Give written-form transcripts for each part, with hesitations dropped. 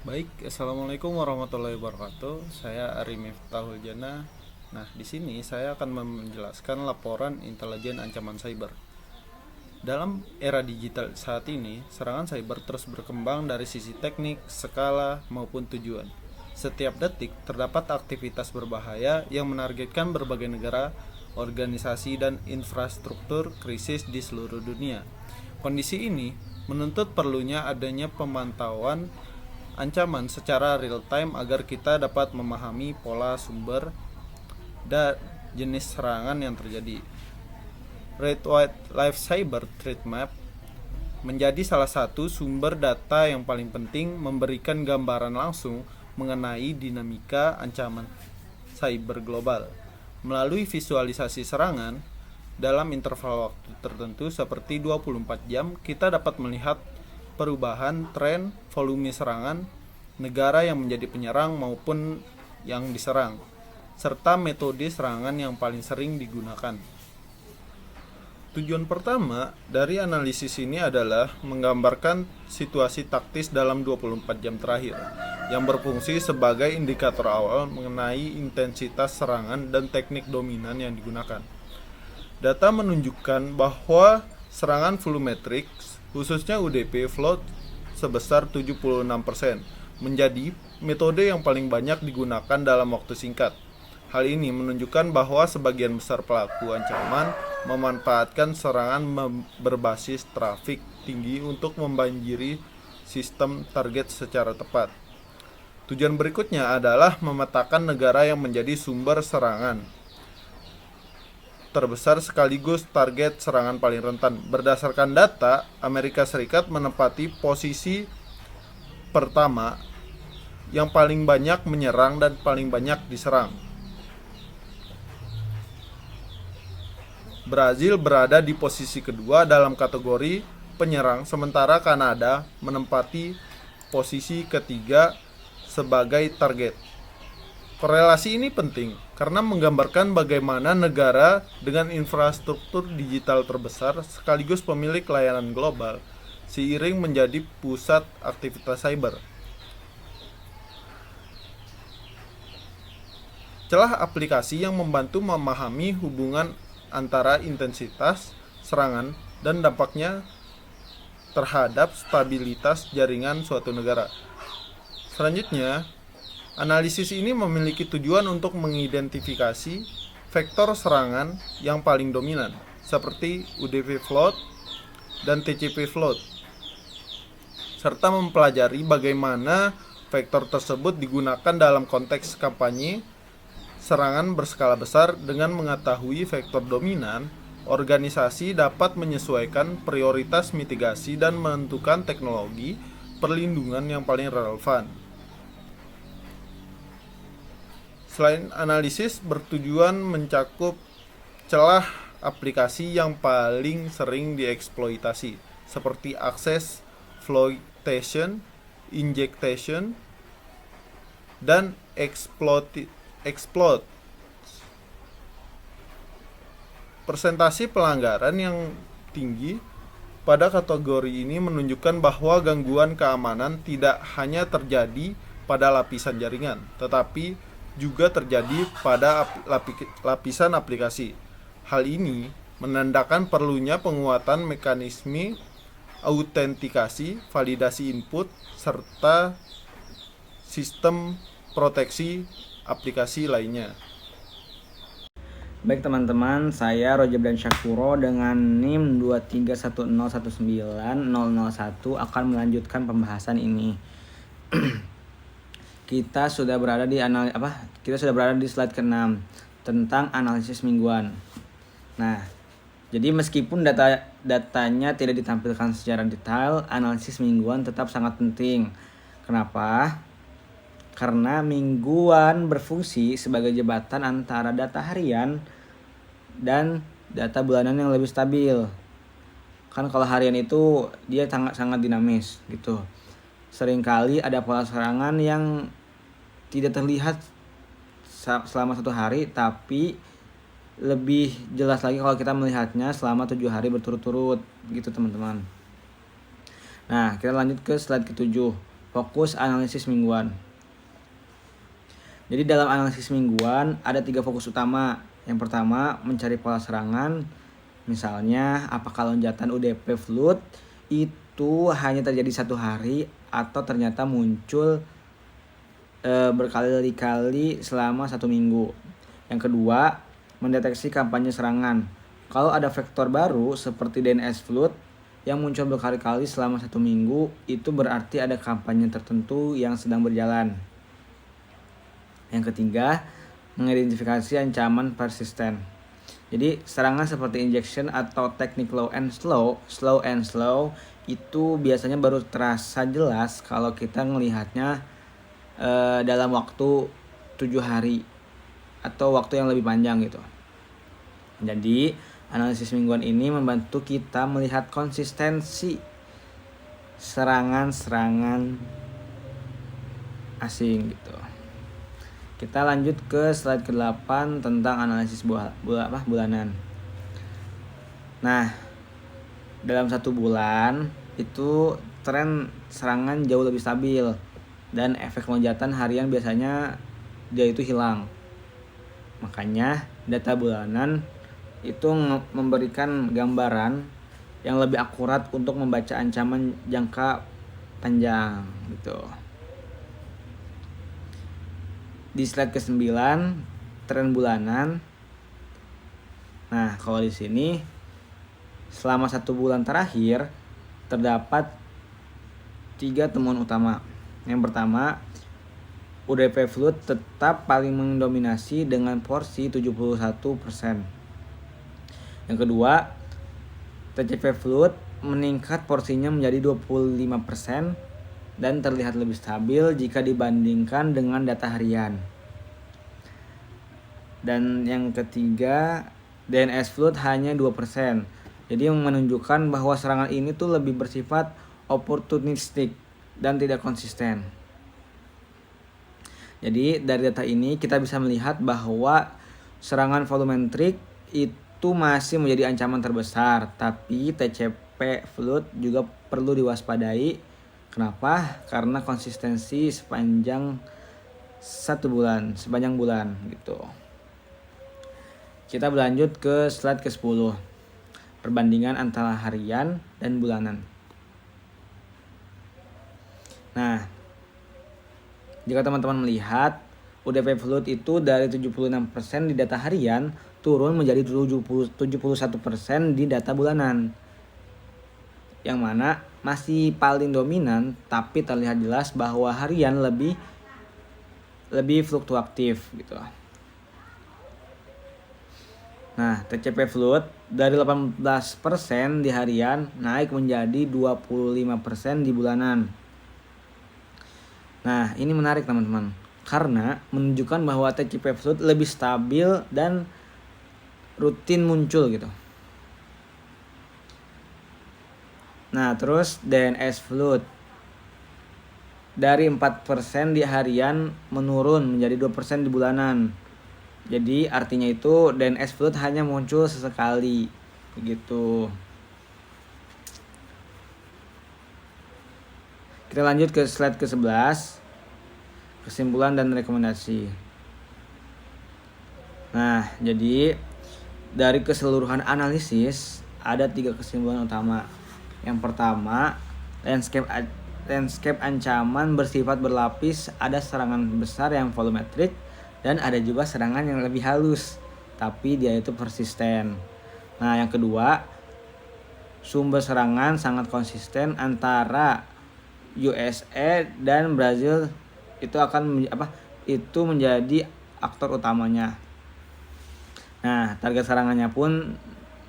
Baik, assalamualaikum warahmatullahi wabarakatuh. Saya Ari Miftahul Jana. Nah, di sini saya akan menjelaskan laporan intelijen ancaman cyber. Dalam era digital saat ini, serangan cyber terus berkembang dari sisi teknik, skala, maupun tujuan. Setiap detik terdapat aktivitas berbahaya yang menargetkan berbagai negara, organisasi, dan infrastruktur krisis di seluruh dunia. Kondisi ini menuntut perlunya adanya pemantauan ancaman secara real time agar kita dapat memahami pola sumber dan jenis serangan yang terjadi. Red White Life Cyber Threat Map menjadi salah satu sumber data yang paling penting, memberikan gambaran langsung mengenai dinamika ancaman cyber global. Melalui visualisasi serangan dalam interval waktu tertentu seperti 24 jam, kita dapat melihat perubahan tren volume serangan, negara yang menjadi penyerang maupun yang diserang, serta metode serangan yang paling sering digunakan. Tujuan pertama dari analisis ini adalah menggambarkan situasi taktis dalam 24 jam terakhir, yang berfungsi sebagai indikator awal mengenai intensitas serangan dan teknik dominan yang digunakan. Data menunjukkan bahwa serangan volumetrik, khususnya UDP float, sebesar 76%, menjadi metode yang paling banyak digunakan dalam waktu singkat. Hal ini menunjukkan bahwa sebagian besar pelaku ancaman memanfaatkan serangan berbasis trafik tinggi untuk membanjiri sistem target secara tepat. Tujuan berikutnya adalah memetakan negara yang menjadi sumber serangan terbesar sekaligus target serangan paling rentan. Berdasarkan data, Amerika Serikat menempati posisi pertama yang paling banyak menyerang dan paling banyak diserang. Brazil berada di posisi kedua dalam kategori penyerang, sementara Kanada menempati posisi ketiga sebagai target. Korelasi ini penting karena menggambarkan bagaimana negara dengan infrastruktur digital terbesar sekaligus pemilik layanan global seiring menjadi pusat aktivitas cyber. Celah aplikasi yang membantu memahami hubungan antara intensitas serangan dan dampaknya terhadap stabilitas jaringan suatu negara. Selanjutnya, analisis ini memiliki tujuan untuk mengidentifikasi vektor serangan yang paling dominan, seperti UDP float dan TCP float, serta mempelajari bagaimana vektor tersebut digunakan dalam konteks kampanye serangan berskala besar. Dengan mengetahui vektor dominan, organisasi dapat menyesuaikan prioritas mitigasi dan menentukan teknologi perlindungan yang paling relevan. Selain analisis, bertujuan mencakup celah aplikasi yang paling sering dieksploitasi, seperti akses exploitation, injection, dan exploit. Persentase pelanggaran yang tinggi pada kategori ini menunjukkan bahwa gangguan keamanan tidak hanya terjadi pada lapisan jaringan, tetapi juga terjadi pada lapisan aplikasi. Hal ini menandakan perlunya penguatan mekanisme autentikasi, validasi input, serta sistem proteksi aplikasi lainnya. Baik teman-teman, saya Rojab dan Syakuro dengan NIM 231019001 akan melanjutkan pembahasan ini. Kita sudah berada di slide ke-6 tentang analisis mingguan. Nah, jadi meskipun datanya tidak ditampilkan secara detail, analisis mingguan tetap sangat penting. Kenapa? Karena mingguan berfungsi sebagai jembatan antara data harian dan data bulanan yang lebih stabil. Kan kalau harian itu dia sangat dinamis gitu. Seringkali ada pola serangan yang tidak terlihat selama 1 hari, tapi lebih jelas lagi kalau kita melihatnya selama 7 hari berturut-turut gitu teman-teman. Nah, kita lanjut ke slide ke-7. fokus analisis mingguan. Jadi dalam analisis mingguan ada 3 fokus utama. Yang pertama, mencari pola serangan. Misalnya, apakah lonjakan UDP float itu hanya terjadi 1 hari atau ternyata muncul berkali-kali selama 1 minggu. Yang kedua, mendeteksi kampanye serangan. Kalau ada vektor baru seperti DNS float yang muncul berkali-kali selama 1 minggu, itu berarti ada kampanye tertentu yang sedang berjalan. Yang ketiga, mengidentifikasi ancaman persisten. Jadi serangan seperti injection atau teknik slow and slow itu biasanya baru terasa jelas kalau kita melihatnya dalam waktu 7 hari atau waktu yang lebih panjang gitu. Jadi analisis mingguan ini membantu kita melihat konsistensi serangan-serangan asing gitu. Kita lanjut ke slide ke-8 tentang analisis bulanan. Nah, dalam 1 bulan itu tren serangan jauh lebih stabil dan efek lonjakan harian biasanya dia itu hilang. Makanya data bulanan itu memberikan gambaran yang lebih akurat untuk membaca ancaman jangka panjang gitu. Di slide ke-9 tren bulanan. Nah, kalau di sini selama 1 bulan terakhir terdapat 3 temuan utama. Yang pertama, UDP float tetap paling mendominasi dengan porsi 71%. Yang kedua, TCP float meningkat porsinya menjadi 25% dan terlihat lebih stabil jika dibandingkan dengan data harian. Dan yang ketiga, DNS float hanya 2%. Jadi menunjukkan bahwa serangan ini tuh lebih bersifat opportunistik dan tidak konsisten. Jadi dari data ini kita bisa melihat bahwa serangan volumetrik itu masih menjadi ancaman terbesar, tapi TCP float juga perlu diwaspadai. Kenapa? Karena konsistensi sepanjang bulan gitu. Kita berlanjut ke slide ke-10. Perbandingan antara harian dan bulanan. Nah, jika teman-teman melihat UDP float itu dari 76% di data harian turun menjadi 71% di data bulanan. Yang mana masih paling dominan, tapi terlihat jelas bahwa harian lebih fluktuatif gitu. Nah, TCP float dari 18% di harian naik menjadi 25% di bulanan. Nah, ini menarik teman-teman, karena menunjukkan bahwa TCP float lebih stabil dan rutin muncul gitu. Nah, terus DNS float dari 4% di harian menurun menjadi 2% di bulanan. Jadi artinya itu DNS float hanya muncul sesekali begitu. Kita lanjut ke slide ke-11. Kesimpulan dan rekomendasi. Nah, jadi dari keseluruhan analisis ada 3 kesimpulan utama. Yang pertama, landscape ancaman bersifat berlapis. Ada serangan besar yang volumetrik dan ada juga serangan yang lebih halus, tapi dia itu persisten. Nah, yang kedua, sumber serangan sangat konsisten antara USA dan Brazil itu menjadi aktor utamanya. Nah, target serangannya pun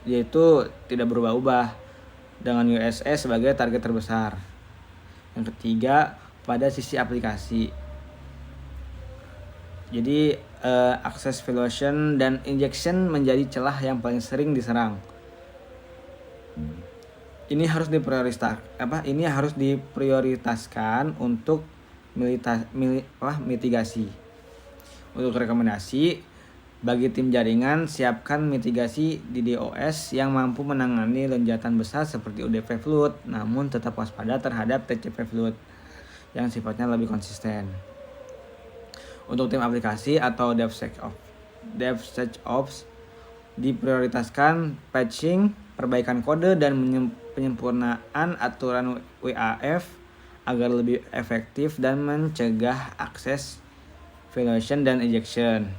yaitu tidak berubah-ubah dengan USA sebagai target terbesar. Yang ketiga, pada sisi aplikasi. Jadi access violation dan injection menjadi celah yang paling sering diserang. Ini harus diprioritaskan untuk mitigasi. Untuk rekomendasi, bagi tim jaringan, siapkan mitigasi di DOS yang mampu menangani lonjakan besar seperti UDP float, namun tetap waspada terhadap TCP float. yang sifatnya lebih konsisten. Untuk tim aplikasi atau DevSecOps diprioritaskan patching, perbaikan kode, dan penyempurnaan aturan WAF agar lebih efektif dan mencegah akses violation dan ejection.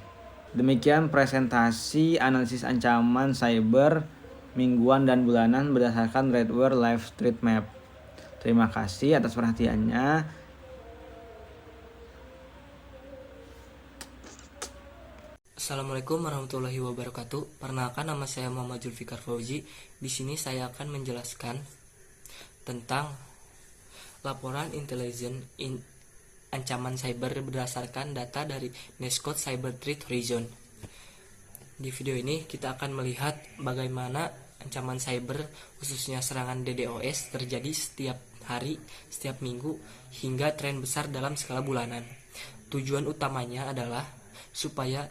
Demikian presentasi analisis ancaman cyber mingguan dan bulanan berdasarkan Redware Live Street Map. Terima kasih atas perhatiannya. Assalamualaikum warahmatullahi wabarakatuh. Perkenalkan, nama saya Muhammad Zulfikar Fauzi. Di sini saya akan menjelaskan tentang laporan intelijen ancaman cyber berdasarkan data dari Nescode Cyber Threat Horizon. Di video ini kita akan melihat bagaimana ancaman cyber khususnya serangan DDoS terjadi setiap hari, setiap minggu, hingga tren besar dalam skala bulanan. Tujuan utamanya adalah supaya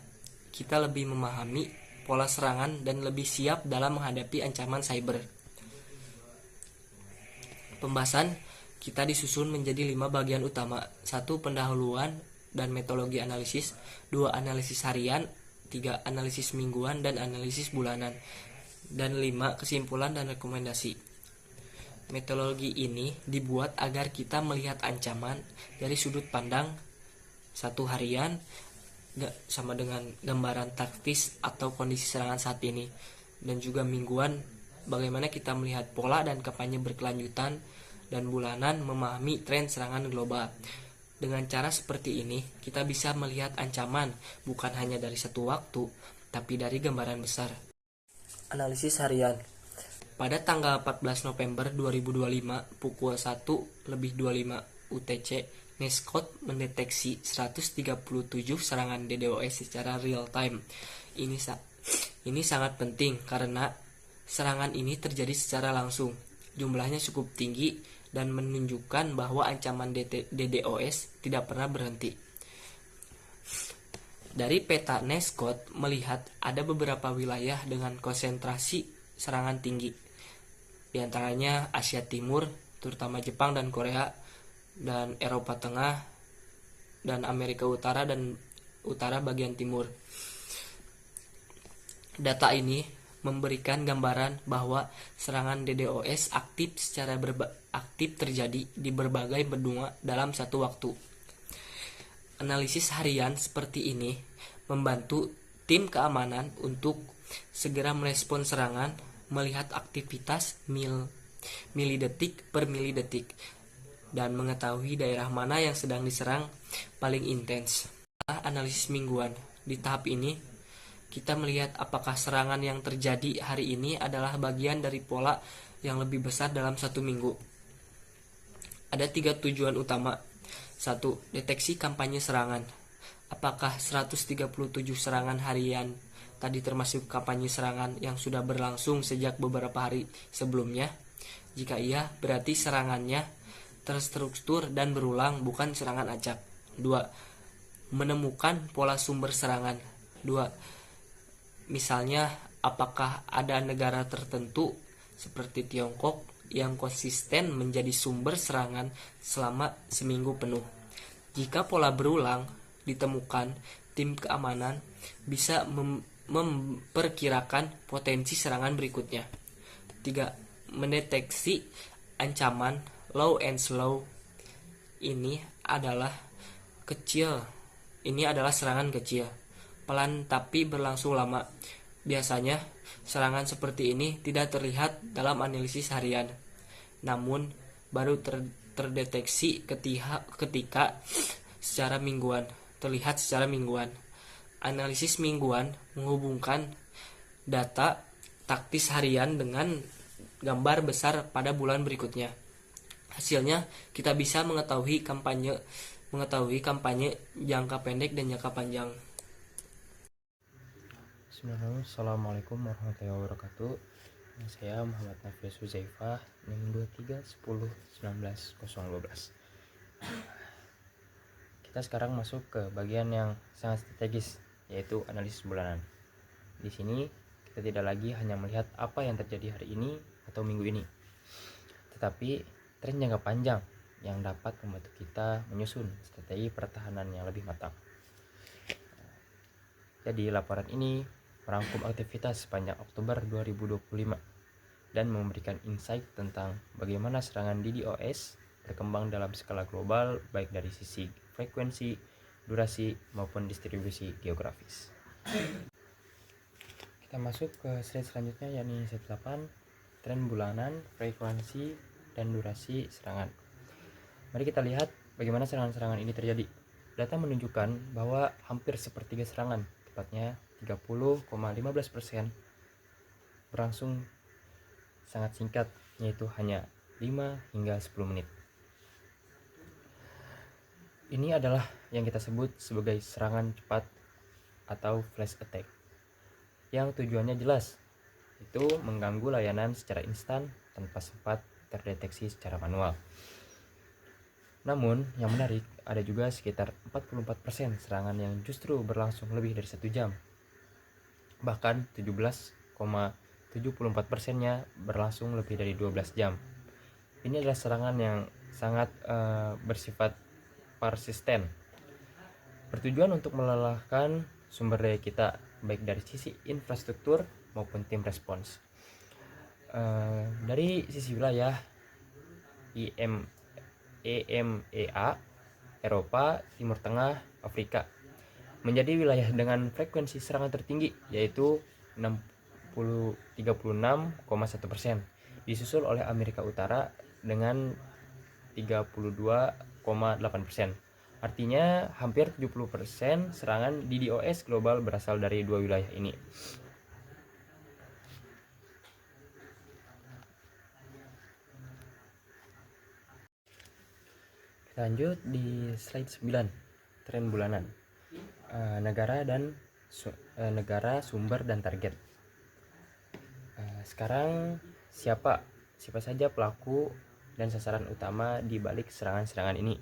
kita lebih memahami pola serangan dan lebih siap dalam menghadapi ancaman cyber. Pembahasan kita disusun menjadi 5 bagian utama. 1. Pendahuluan dan metodologi analisis. 2. Analisis harian. 3. Analisis mingguan dan analisis bulanan. Dan 5. Kesimpulan dan rekomendasi. Metodologi ini dibuat agar kita melihat ancaman dari sudut pandang 1 harian, sama dengan gambaran taktis atau kondisi serangan saat ini, dan juga mingguan bagaimana kita melihat pola dan kampanye berkelanjutan, dan bulanan memahami tren serangan global. Dengan cara seperti ini kita bisa melihat ancaman bukan hanya dari satu waktu, tapi dari gambaran besar. Analisis harian. Pada tanggal 14 November 2025 pukul 1:25 UTC, Nescode mendeteksi 137 serangan DDoS secara real time. Ini sangat penting karena serangan ini terjadi secara langsung. Jumlahnya cukup tinggi dan menunjukkan bahwa ancaman DDoS tidak pernah berhenti. Dari peta Nescode melihat ada beberapa wilayah dengan konsentrasi serangan tinggi. Di antaranya Asia Timur, terutama Jepang dan Korea, dan Eropa Tengah, dan Amerika Utara dan Utara bagian timur. Data ini memberikan gambaran bahwa serangan DDoS aktif terjadi di berbagai benua dalam satu waktu. Analisis harian seperti ini membantu tim keamanan untuk segera merespon serangan, melihat aktivitas milidetik per milidetik, dan mengetahui daerah mana yang sedang diserang paling intens. Analisis mingguan. Di tahap ini, kita melihat apakah serangan yang terjadi hari ini adalah bagian dari pola yang lebih besar dalam satu minggu. Ada 3 tujuan utama. 1. Deteksi kampanye serangan. Apakah 137 serangan harian tadi termasuk kampanye serangan yang sudah berlangsung sejak beberapa hari sebelumnya? Jika iya, berarti serangannya terstruktur dan berulang, bukan serangan acak. 2. Menemukan pola sumber serangan. 2. Misalnya, apakah ada negara tertentu seperti Tiongkok yang konsisten menjadi sumber serangan selama seminggu penuh. Jika pola berulang ditemukan, tim keamanan bisa memperkirakan potensi serangan berikutnya. 3. Mendeteksi ancaman low and slow. Ini adalah serangan kecil, pelan tapi berlangsung lama. Biasanya serangan seperti ini tidak terlihat dalam analisis harian, namun baru terdeteksi ketika terlihat secara mingguan. Analisis mingguan menghubungkan data taktis harian dengan gambar besar pada bulan berikutnya. Hasilnya kita bisa mengetahui kampanye jangka pendek dan jangka panjang. Bismillahirrahmanirrahim. Assalamualaikum warahmatullahi wabarakatuh. Saya Muhammad Nafis Huzaifah, NIM 2310190012. Kita sekarang masuk ke bagian yang sangat strategis, yaitu analisis bulanan. Di sini kita tidak lagi hanya melihat apa yang terjadi hari ini atau minggu ini, tetapi tren jangka panjang yang dapat membantu kita menyusun strategi pertahanan yang lebih matang. Jadi laporan ini merangkum aktivitas sepanjang Oktober 2025 dan memberikan insight tentang bagaimana serangan DDoS berkembang dalam skala global baik dari sisi frekuensi, durasi, maupun distribusi geografis. Kita masuk ke slide selanjutnya, yakni slide 8, tren bulanan, frekuensi, dan durasi serangan. Mari kita lihat bagaimana serangan-serangan ini terjadi. Data menunjukkan bahwa hampir sepertiga serangan, tepatnya 30,15%, berlangsung sangat singkat, yaitu hanya 5 hingga 10 menit. Ini adalah yang kita sebut sebagai serangan cepat atau flash attack, yang tujuannya jelas, itu mengganggu layanan secara instan tanpa sempat terdeteksi secara manual. Namun, yang menarik, ada juga sekitar 44% serangan yang justru berlangsung lebih dari 1 jam. Bahkan 17,74%-nya berlangsung lebih dari 12 jam. Ini adalah serangan yang sangat bersifat persisten, bertujuan untuk melelahkan sumber daya kita, baik dari sisi infrastruktur maupun tim respons. Dari sisi wilayah, EMEA, Eropa, Timur Tengah, Afrika menjadi wilayah dengan frekuensi serangan tertinggi, yaitu 36,1%, disusul oleh Amerika Utara dengan 32,8%. Artinya hampir 70% serangan DDoS global berasal dari dua wilayah ini. Lanjut di slide 9, tren bulanan, negara, sumber, dan target. Sekarang siapa saja pelaku dan sasaran utama di balik serangan-serangan ini?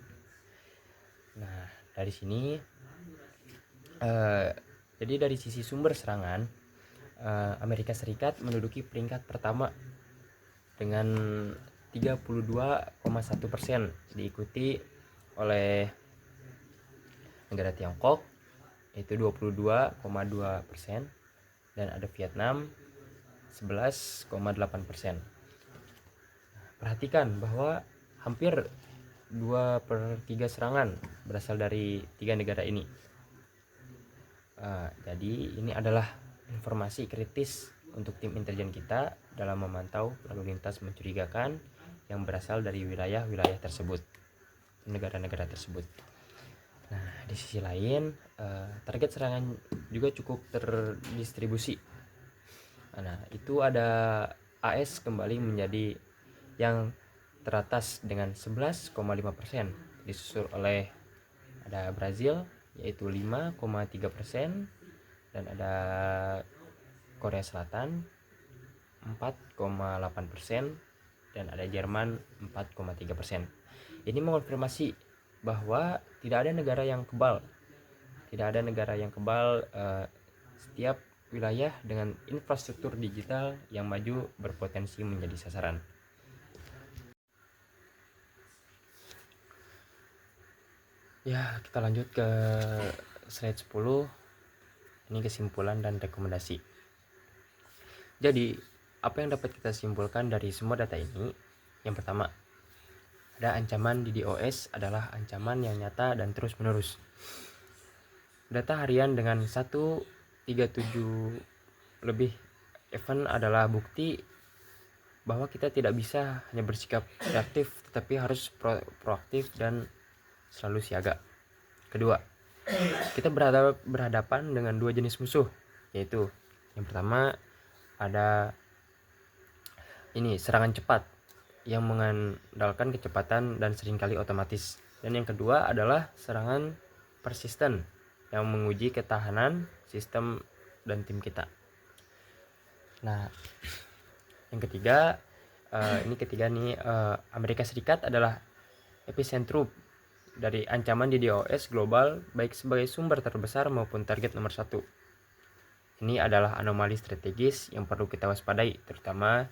Nah, dari sini jadi dari sisi sumber serangan, Amerika Serikat menduduki peringkat pertama dengan 32,1%, diikuti oleh negara Tiongkok yaitu 22,2%, dan ada Vietnam 11,8%. Perhatikan bahwa hampir 2/3 serangan berasal dari 3 negara ini. Jadi ini adalah informasi kritis untuk tim intelijen kita dalam memantau lalu lintas mencurigakan yang berasal dari wilayah-wilayah tersebut, negara-negara tersebut. Nah, di sisi lain, target serangan juga cukup terdistribusi. Nah, itu ada AS kembali menjadi yang teratas dengan 11,5%, disusul oleh ada Brazil yaitu 5,3%, dan ada Korea Selatan 4,8%, dan ada Jerman 4,3%. Ini mengonfirmasi bahwa tidak ada negara yang kebal. Setiap wilayah dengan infrastruktur digital yang maju berpotensi menjadi sasaran. Ya, kita lanjut ke slide 10. Ini kesimpulan dan rekomendasi. Jadi, apa yang dapat kita simpulkan dari semua data ini? Yang pertama, ada ancaman DDoS adalah ancaman yang nyata dan terus-menerus. Data harian dengan 137 lebih event adalah bukti bahwa kita tidak bisa hanya bersikap reaktif, tetapi harus proaktif dan selalu siaga. Kedua, kita berhadapan dengan dua jenis musuh, yaitu yang pertama ada serangan cepat yang mengandalkan kecepatan dan seringkali otomatis, dan yang kedua adalah serangan persisten yang menguji ketahanan sistem dan tim kita. Nah, yang ketiga, Amerika Serikat adalah epicentrum dari ancaman DDoS global, baik sebagai sumber terbesar maupun target nomor 1. Ini adalah anomali strategis yang perlu kita waspadai, terutama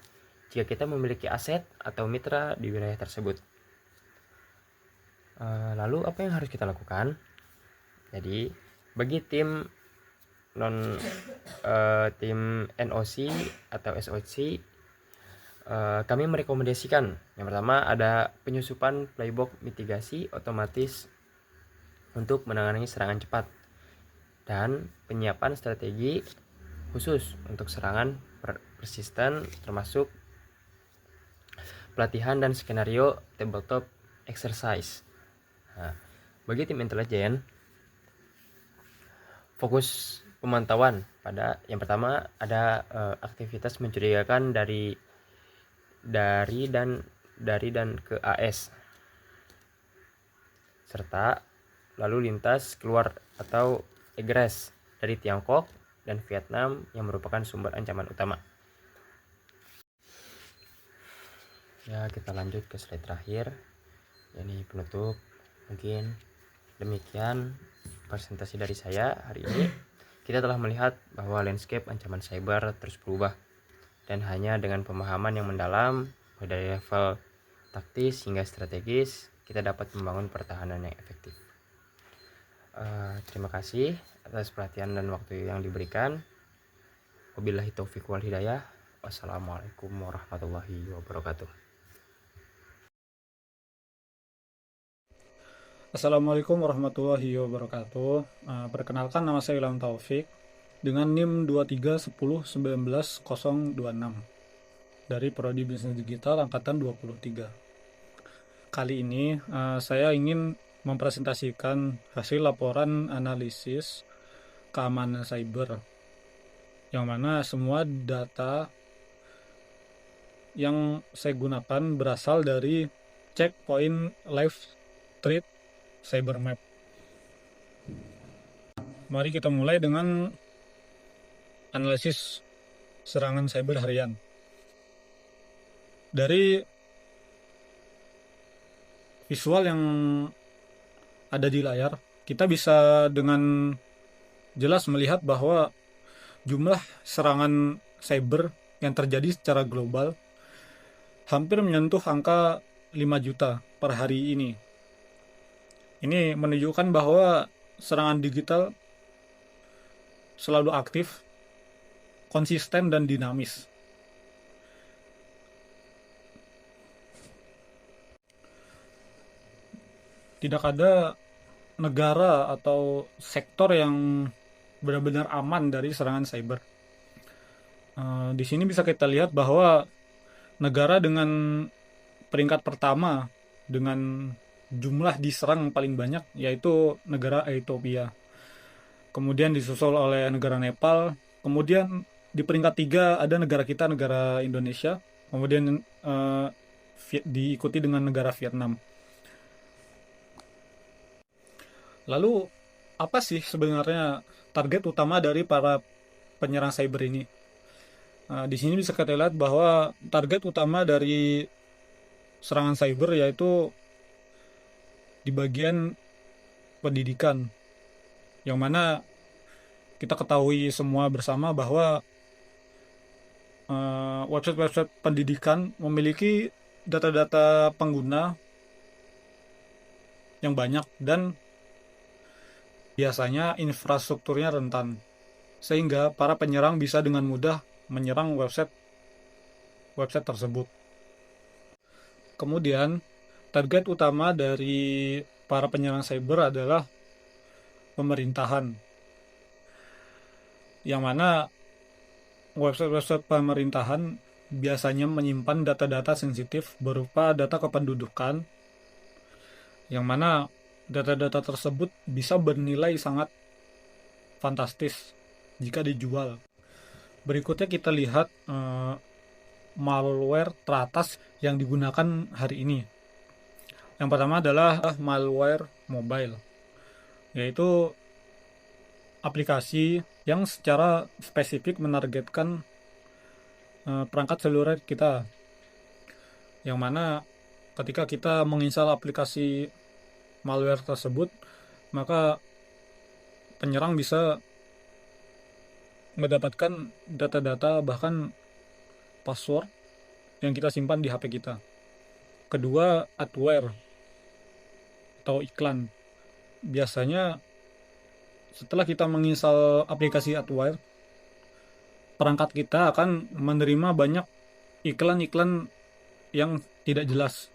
jika kita memiliki aset atau mitra di wilayah tersebut. Lalu apa yang harus kita lakukan? Jadi bagi tim NOC atau SOC, kami merekomendasikan yang pertama ada penyusupan playbook mitigasi otomatis untuk menangani serangan cepat dan penyiapan strategi khusus untuk serangan persisten, termasuk pelatihan dan skenario tabletop exercise. Nah, bagi tim intelijen, fokus pemantauan pada yang pertama ada aktivitas mencurigakan dari dan ke AS, serta lalu lintas keluar atau egress dari Tiongkok dan Vietnam yang merupakan sumber ancaman utama. Ya, kita lanjut ke slide terakhir, ini penutup. Mungkin demikian presentasi dari saya hari ini. Kita telah melihat bahwa landscape ancaman cyber terus berubah, dan hanya dengan pemahaman yang mendalam dari level taktis hingga strategis kita dapat membangun pertahanan yang efektif. Terima kasih atas perhatian dan waktu yang diberikan. Wabillahi taufiq wal hidayah. Wassalamualaikum warahmatullahi wabarakatuh. Assalamualaikum warahmatullahi wabarakatuh. Perkenalkan, nama saya Ilham Taufik dengan NIM 231919026 dari Prodi Bisnis Digital Angkatan 23. Kali ini saya ingin mempresentasikan hasil laporan analisis keamanan cyber, yang mana semua data yang saya gunakan berasal dari Checkpoint Live Threat Cyber Map. Mari kita mulai dengan analisis serangan cyber harian. Dari visual yang ada di layar, kita bisa dengan jelas melihat bahwa jumlah serangan cyber yang terjadi secara global hampir menyentuh angka 5 juta per hari ini. Ini menunjukkan bahwa serangan digital selalu aktif, konsisten, dan dinamis. Tidak ada negara atau sektor yang benar-benar aman dari serangan cyber. Di sini bisa kita lihat bahwa negara dengan peringkat pertama dengan jumlah diserang paling banyak yaitu negara Ethiopia. Kemudian disusul oleh negara Nepal. Kemudian di peringkat 3 ada negara kita, negara Indonesia. Kemudian diikuti dengan negara Vietnam. Lalu apa sih sebenarnya target utama dari para penyerang cyber ini? Di sini bisa kita lihat bahwa target utama dari serangan cyber yaitu di bagian pendidikan, yang mana kita ketahui semua bersama bahwa website-website pendidikan memiliki data-data pengguna yang banyak dan biasanya infrastrukturnya rentan, sehingga para penyerang bisa dengan mudah menyerang website tersebut. Kemudian target utama dari para penyerang cyber adalah pemerintahan, yang mana website pemerintahan biasanya menyimpan data-data sensitif berupa data kependudukan, yang mana data-data tersebut bisa bernilai sangat fantastis jika dijual. Berikutnya kita lihat malware teratas yang digunakan hari ini. Yang pertama adalah malware mobile, yaitu aplikasi yang secara spesifik menargetkan perangkat seluler kita, yang mana ketika kita menginstal aplikasi malware tersebut, maka penyerang bisa mendapatkan data-data bahkan password yang kita simpan di HP kita. Kedua, adware, atau iklan. Biasanya setelah kita menginstal aplikasi Adwire, perangkat kita akan menerima banyak iklan-iklan yang tidak jelas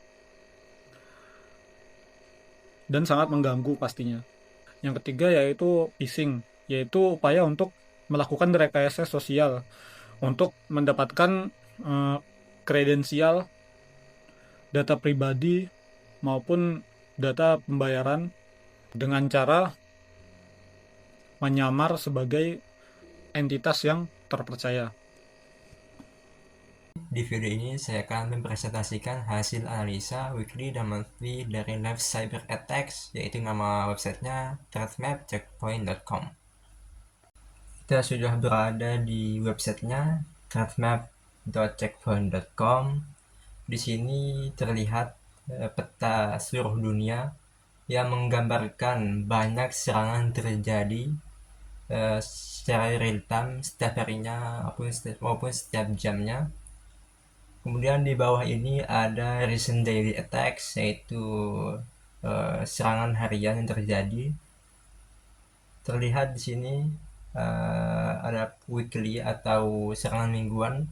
dan sangat mengganggu pastinya. Yang ketiga yaitu phishing, yaitu upaya untuk melakukan rekayasa sosial untuk mendapatkan kredensial, data pribadi maupun data pembayaran dengan cara menyamar sebagai entitas yang terpercaya. Di video ini saya akan mempresentasikan hasil analisa weekly dan monthly dari Live Cyber Attacks, yaitu nama websitenya threatmapcheckpoint.com. Kita sudah berada di websitenya threatmap.checkpoint.com. Di sini terlihat peta seluruh dunia yang menggambarkan banyak serangan terjadi secara real time setiap harinya maupun setiap jamnya. Kemudian di bawah ini ada recent daily attacks, yaitu serangan harian yang terjadi. Terlihat di sini ada weekly atau serangan mingguan,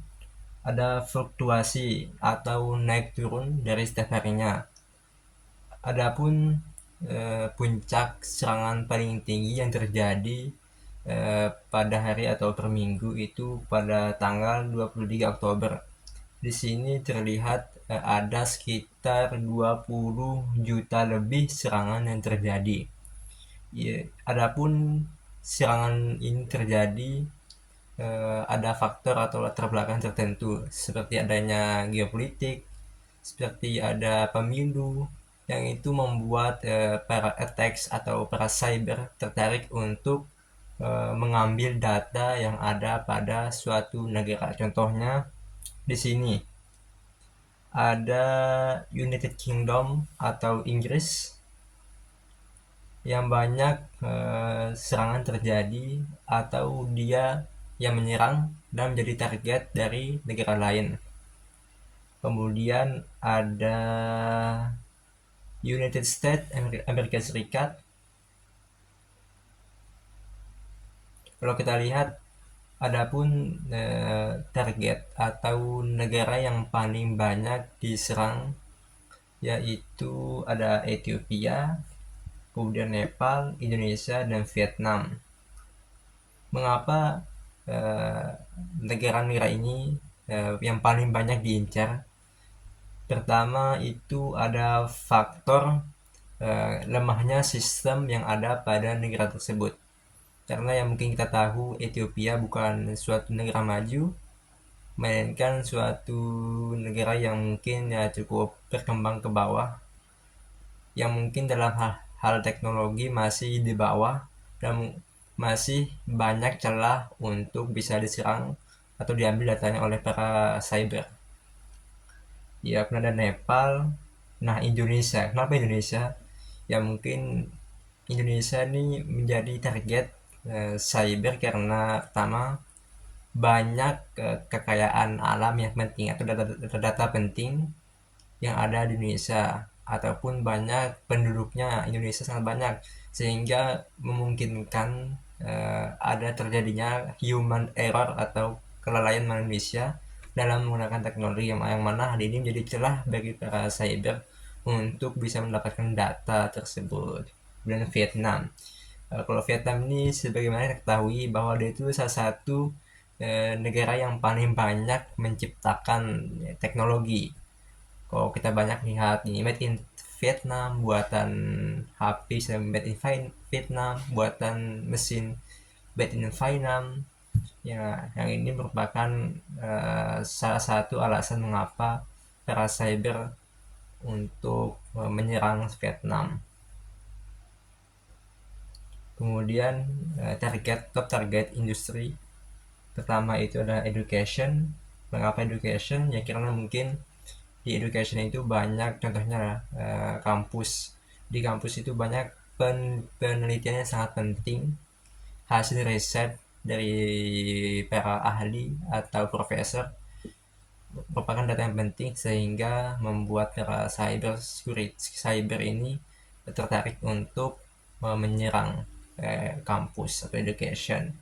ada fluktuasi atau naik turun dari setiap harinya. Adapun puncak serangan paling tinggi yang terjadi pada hari atau per minggu itu pada tanggal 23 Oktober. Di sini terlihat ada sekitar 20 juta lebih serangan yang terjadi. Ya, adapun serangan ini terjadi ada faktor atau latar belakang tertentu, seperti adanya geopolitik, seperti ada pemilu, yang itu membuat para attacks atau para cyber tertarik untuk mengambil data yang ada pada suatu negara. Contohnya di sini ada United Kingdom atau Inggris yang banyak serangan terjadi atau dia yang menyerang dan menjadi target dari negara lain. Kemudian ada United States Amerika Serikat. Kalau kita lihat, adapun target atau negara yang paling banyak diserang yaitu ada Ethiopia, kemudian Nepal, Indonesia, dan Vietnam. Mengapa negara-negara ini yang paling banyak diincar? Pertama itu ada faktor lemahnya sistem yang ada pada negara tersebut. Karena yang mungkin kita tahu, Ethiopia bukan suatu negara maju, melainkan suatu negara yang mungkin cukup berkembang ke bawah, yang mungkin dalam hal teknologi masih di bawah dan masih banyak celah untuk bisa diserang atau diambil datanya oleh para cyber. Ya, pernah ada Nepal. Nah, Indonesia. Kenapa Indonesia? Ya mungkin Indonesia ini menjadi target cyber karena pertama banyak kekayaan alam yang penting atau data penting yang ada di Indonesia, ataupun banyak penduduknya Indonesia sangat banyak, sehingga memungkinkan ada terjadinya human error atau kelalaian manusia dalam menggunakan teknologi yang mana hal ini menjadi celah bagi para cyber untuk bisa mendapatkan data tersebut. Dan Vietnam, kalau Vietnam ini sebagaimana kita ketahui bahwa dia itu salah satu negara yang paling banyak menciptakan teknologi. Kalau kita banyak lihat ini made in Vietnam, buatan HP made in Vietnam, buatan mesin made in Vietnam. Ya, yang ini merupakan salah satu alasan mengapa para cyber untuk menyerang Vietnam. Kemudian top target industri pertama itu adalah education. Mengapa education? Ya karena mungkin di education itu banyak, contohnya kampus. Di kampus itu banyak penelitian yang sangat penting, hasil riset dari para ahli atau profesor merupakan data yang penting, sehingga membuat para cyber ini tertarik untuk menyerang kampus atau education.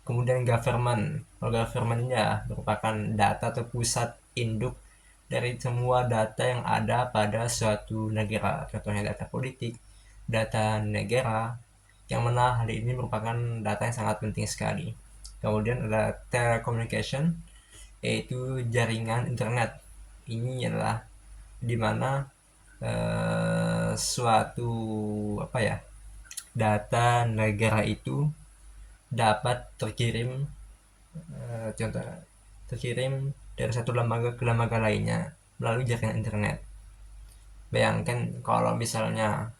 Kemudian government. Kalau government ini ya merupakan data atau pusat induk dari semua data yang ada pada suatu negara. Contohnya data politik, data negara, yang mana hal ini merupakan data yang sangat penting sekali. Kemudian ada telecommunication, yaitu jaringan internet. Ini adalah dimana suatu data negara itu dapat terkirim dari satu lembaga ke lembaga lainnya melalui jaringan internet. Bayangkan kalau misalnya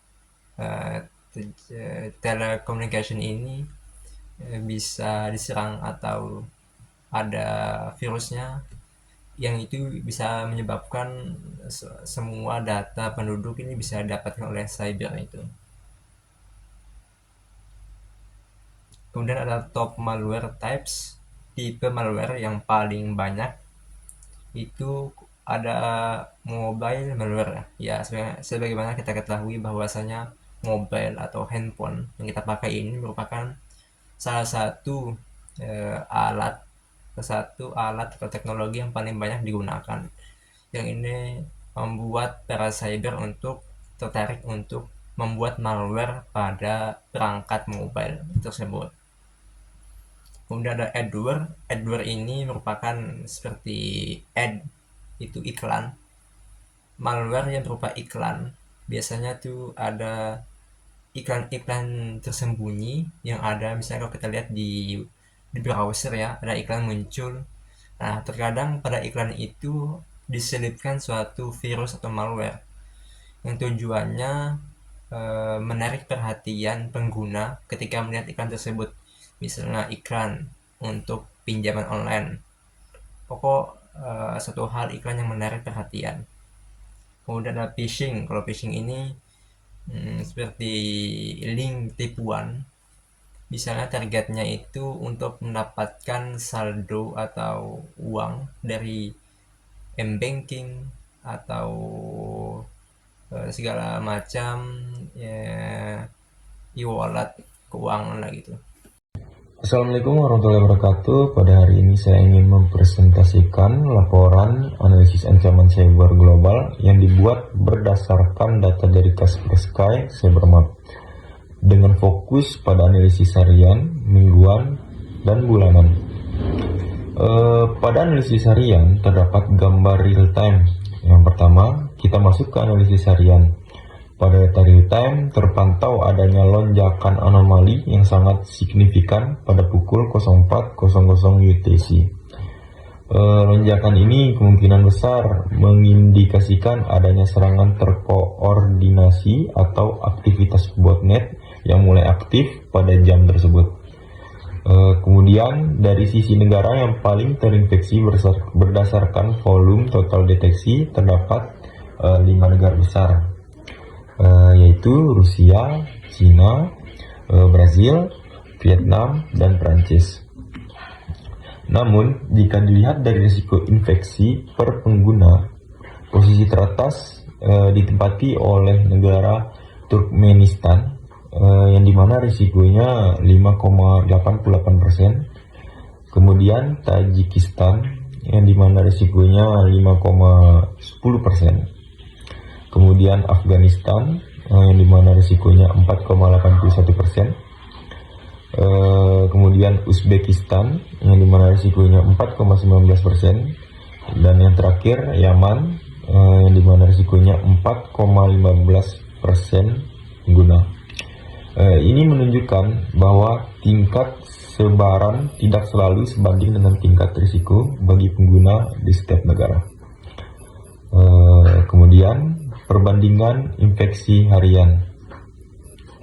telecommunication ini bisa diserang atau ada virusnya, yang itu bisa menyebabkan semua data penduduk ini bisa didapatkan oleh cyber itu. Kemudian ada top malware types. Tipe malware yang paling banyak itu ada mobile malware. Ya, sebagaimana kita ketahui bahwasanya mobile atau handphone yang kita pakai ini merupakan salah satu alat atau teknologi yang paling banyak digunakan. Yang ini membuat para cyber untuk tertarik untuk membuat malware pada perangkat mobile tersebut. Kemudian ada adware. Adware ini merupakan seperti itu iklan. Malware yang berupa iklan. Biasanya tuh ada iklan-iklan tersembunyi yang ada, misalnya kalau kita lihat di browser ya, ada iklan muncul. Nah, terkadang pada iklan itu diselipkan suatu virus atau malware yang tujuannya menarik perhatian pengguna ketika melihat iklan tersebut. Misalnya iklan untuk pinjaman online, satu hal iklan yang menarik perhatian. Kemudian ada phishing. Kalau phishing ini seperti link tipuan. Misalnya targetnya itu untuk mendapatkan saldo atau uang dari m-banking atau segala macam e-wallet keuangan lah gitu. Assalamualaikum warahmatullahi wabarakatuh. Pada hari ini saya ingin mempresentasikan laporan analisis ancaman cyber global yang dibuat berdasarkan data dari Kaspersky Cybermap dengan fokus pada analisis harian, mingguan, dan bulanan. Pada analisis harian terdapat gambar real time. Yang pertama, kita masuk ke analisis harian. Pada data real time terpantau adanya lonjakan anomali yang sangat signifikan pada pukul 04.00 UTC. Lonjakan ini kemungkinan besar mengindikasikan adanya serangan terkoordinasi atau aktivitas botnet yang mulai aktif pada jam tersebut. Kemudian dari sisi negara yang paling terinfeksi berdasarkan volume total deteksi terdapat 5 negara besar, yaitu Rusia, Cina, Brazil, Vietnam, dan Prancis. Namun, jika dilihat dari risiko infeksi per pengguna, posisi teratas ditempati oleh negara Turkmenistan, yang dimana risikonya 5,88%. Kemudian Tajikistan, yang dimana risikonya 5,10%. Kemudian Afghanistan yang dimana risikonya 4,81%. Kemudian Uzbekistan yang dimana risikonya 4,19%. Dan yang terakhir Yaman yang dimana risikonya 4,15% pengguna. Ini menunjukkan bahwa tingkat sebaran tidak selalu sebanding dengan tingkat risiko bagi pengguna di setiap negara. Kemudian perbandingan infeksi harian,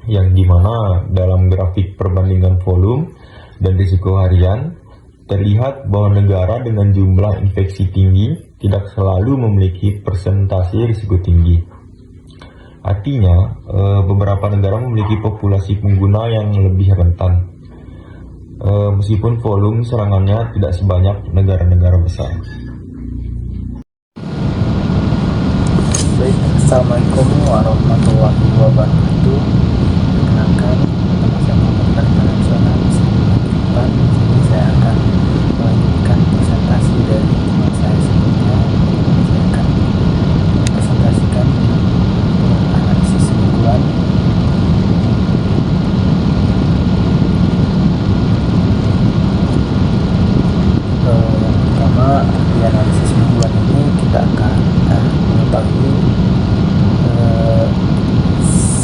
yang dimana dalam grafik perbandingan volume dan risiko harian terlihat bahwa negara dengan jumlah infeksi tinggi tidak selalu memiliki persentase risiko tinggi. Artinya beberapa negara memiliki populasi pengguna yang lebih rentan, meskipun volume serangannya tidak sebanyak negara-negara besar. Baik, Assalamualaikum warahmatullahi wabarakatuh. Perkenalkan, nama saya Muhammad Arifin Nasional. Di sini saya akan melanjutkan presentasi dari teman saya sebelumnya. Saya akan presentasikan analisis mingguan. Yang pertama, di analisis mingguan ini kita akan mengetahui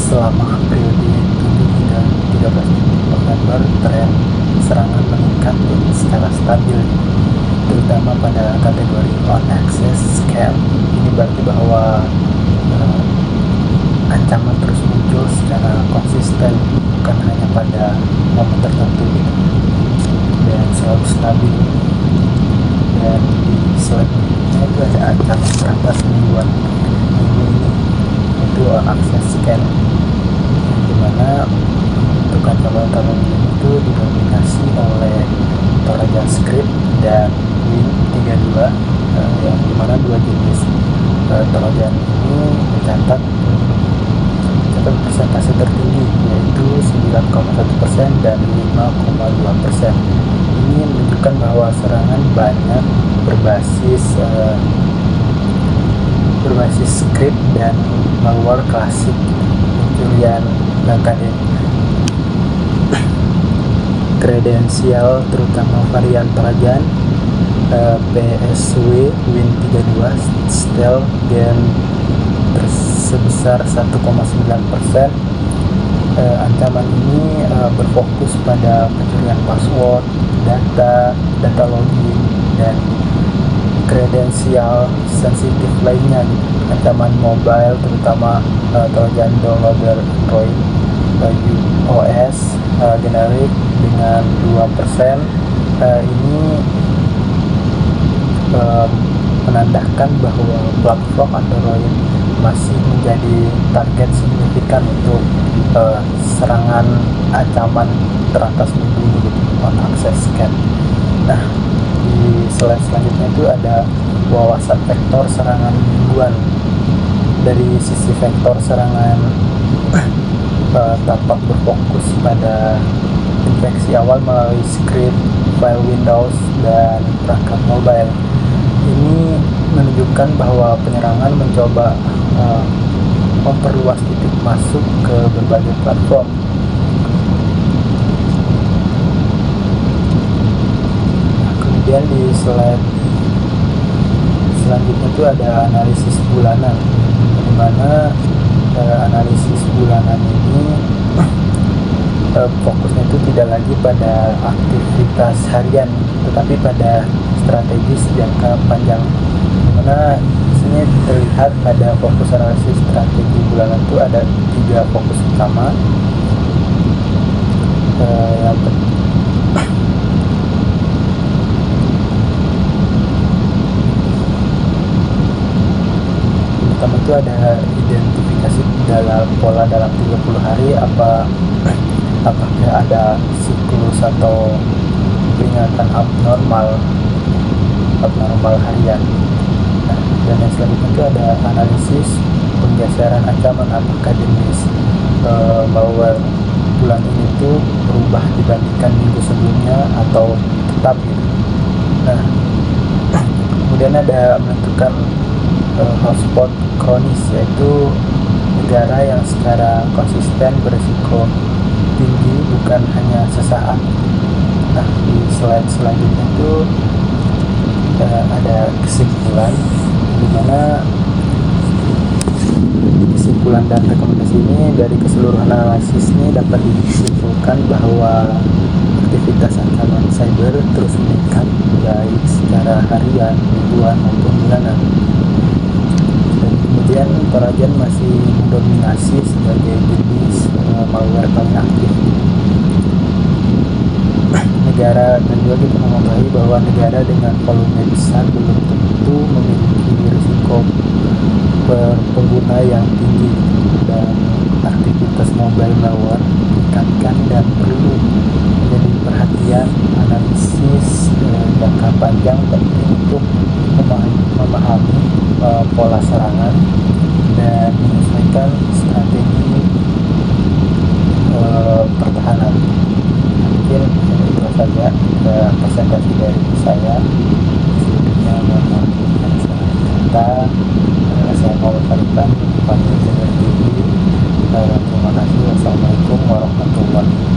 selama periode 7 hingga 13 November tren serangan meningkat secara stabil, terutama pada kategori on axis scale. Ini berarti bahwa ancaman terus muncul secara konsisten, bukan hanya pada momen tertentu dan selalu stabil. Dan di slide ini itu ada ancaman teratas mingguan minggu ini, itu on axis scale, dimana untuk ancaman itu didominasi oleh Trojan Script dan Win32, yang dimana dua jenis Trojan ini mencatat persentase tertinggi, yaitu 9,1% dan 5,2%. Ini menunjukkan bahwa serangan banyak berbasis script dan malware klasik pencurian kredensial, terutama varian Trojan PSW Win32 stealth dan sebesar 1,9%. Ancaman ini berfokus pada pencurian password, data login, dan kredensial sensitif lainnya. Ancaman mobile, terutama Trojan downloader Android OS generik dengan 2%. Ini menandakan bahwa platform Android masih menjadi target signifikan untuk serangan ancaman teratas minggu ini, on access scan. Nah, di slide selanjutnya itu ada wawasan vektor serangan mingguan. Dari sisi vektor serangan tampak berfokus pada infeksi awal melalui script, file Windows, dan perangkat mobile. Ini menunjukkan bahwa penyerangan mencoba memperluas titik masuk ke berbagai platform. Nah, kemudian di slide selanjutnya itu ada analisis bulanan, di mana analisis bulanan ini fokusnya itu tidak lagi pada aktivitas harian, tetapi pada strategis jangka panjang, dimana di sini terlihat pada fokus analisis strategi bulanan itu ada 3 fokus utama. Yang pertama itu ada identifikasi dalam pola dalam 30 hari, apakah ada siklus atau peringatan abnormal harian. Nah, dan yang selanjutnya itu ada analisis penggeseran ancaman, apakah jenis malware bulan ini itu berubah dibandingkan minggu sebelumnya atau tetap gitu. Nah, kemudian ada menentukan hotspot kronis, yaitu negara yang secara konsisten berisiko tinggi, bukan hanya sesaat. Nah, di slide selanjutnya itu ada kesimpulan, di mana kesimpulan dan rekomendasi ini dari keseluruhan analisis ini dapat disimpulkan bahwa aktivitas ancaman cyber terus meningkat, baik secara harian, mingguan maupun bulanan. Dan kemudian Trojan masih mendominasi sebagai jenis malware paling aktif. Negara, dan juga kita mengetahui bahwa negara dengan volume besar belum tentu memiliki risiko pengguna yang tinggi, dan aktivitas mobile malware meningkatkan dan perlu menjadi perhatian. Analisis jangka panjang penting untuk memahami pola serangan dan presentasi dari saya. Sebelumnya mohon maaf jika salah kata. Saya Paul Fariban, pamit undur diri. Terima kasih. Wassalamualaikum warahmatullahi wabarakatuh.